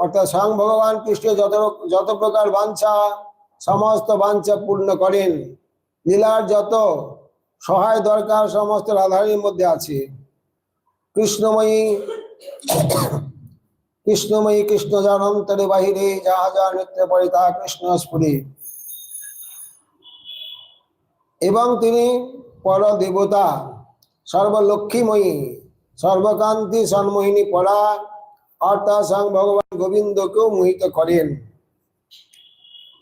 অর্থাৎ স্বয়ং ভগবান কৃষ্ণ যত প্রকার বাঞ্ছা সমস্ত বাঞ্ছা পূর্ণ করেন। লীলার যত সহায় দরকার সমস্ত রাধারানীর মধ্যে আছে। কৃষ্ণময়ী কৃষ্ণময়ী কৃষ্ণ যার অন্তরে বাহিরে, যাহা যা নৃত্য পরে তাহা কৃষ্ণ স্ফুরে। এবং তিনি পর দেবতা, সর্বলক্ষ্মীময়ী, সর্বকান্তি সন্মোহিনী পরা, অর্থাৎ স্বয়ং ভগবান গোবিন্দকেও মোহিত করেন।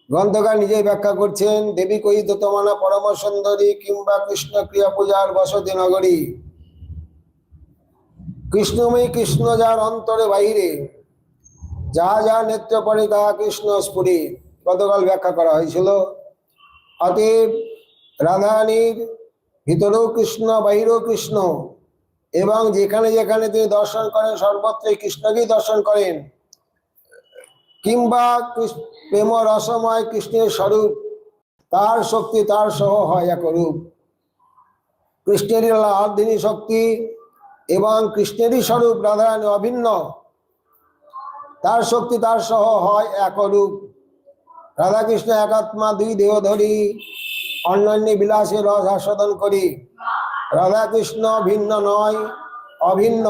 গ্রন্থকার নিজেই ব্যাখ্যা করছেন, দেবী কহিত তমানা পরম সুন্দরী, কিংবা কৃষ্ণ ক্রিয়া পূজার বসতি নগরী। কৃষ্ণময়ী কৃষ্ণ যার অন্তরে বাহিরে, যাহা যা নেত্র পড়ে তাহা কৃষ্ণ স্ফুরে। গতকাল ব্যাখ্যা করা হয়েছিল। অতএব রাধারানীর ভিতরেও কৃষ্ণ, বাহিরেও কৃষ্ণ, এবং যেখানে যেখানে তিনি দর্শন করেন সর্বত্রই কৃষ্ণকেই দর্শন করেন। কিংবা প্রেম রসময় কৃষ্ণের স্বরূপ, তার শক্তি তার সহ হয় একরূপ। কৃষ্ণেরই লাহার্দিনী শক্তি এবং কৃষ্ণেরই স্বরূপ রাধারানী অভিন্ন, তার শক্তি তার সহ হয় একরূপ। রাধাকৃষ্ণ একাত্মা, দুই দেহধরী, অন্যান্য বিলাসে রস আস্বাদন করি। রাধাকৃষ্ণ ভিন্ন নয়, অভিন্ন।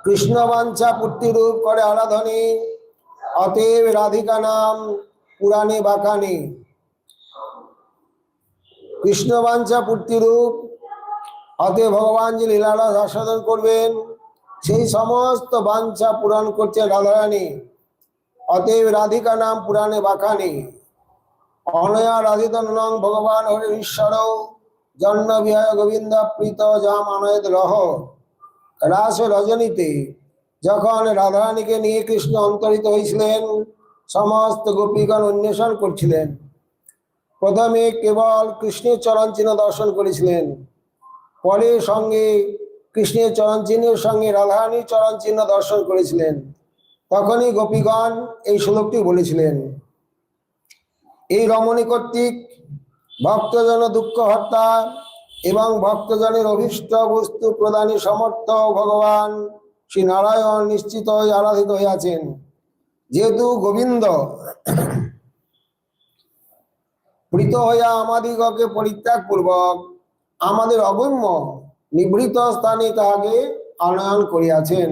কৃষ্ণ বাঞ্ছা পূর্তিরূপ করে আরাধনে, অতএব রাধিকা নাম পুরাণে বাখানে। কৃষ্ণ বাঞ্ছা পূর্তিরূপ, অতএব ভগবান যে লীলারস আস্বাদন করবেন সেই সমস্ত বাঞ্ছা পূরণ করছে রাধারানী। অতএব রাধিকা নাম পুরাণে বাখানে। অনয়া রাধিত নং ভগবান হরে ঈশ্বর, জন্ম বিহায় গোবিন্দ প্রীত জাম আনয়দ রহ। রাস রজনীতে যখন রাধারানীকে নিয়ে কৃষ্ণ অন্তরিত হয়েছিলেন, সমস্ত গোপীগণ অন্বেষণ করছিলেন। প্রথমে কেবল কৃষ্ণের চরণ চিহ্ন দর্শন করেছিলেন, পরে সঙ্গে কৃষ্ণের চরণ চিহ্নের সঙ্গে রাধারানীর চরণ চিহ্ন দর্শন করেছিলেন। তখনই গোপীগণ এই শ্লোকটি বলেছিলেন, এই রমণী কর্তৃক ভক্তজন দুঃখ হর্তা এবং ভক্তজনের অভীষ্ট বস্তু প্রদানে সমর্থ ভগবান শ্রী নারায়ণ নিশ্চিত আরাধিত হইয়াছেন। যেহেতু গোবিন্দ প্রীত হইয়া আমাদিগকে পরিত্যাগ পূর্বক আমাদের অগম্য নিভৃত স্থানে তাহাকে আনয়ন করিয়াছেন।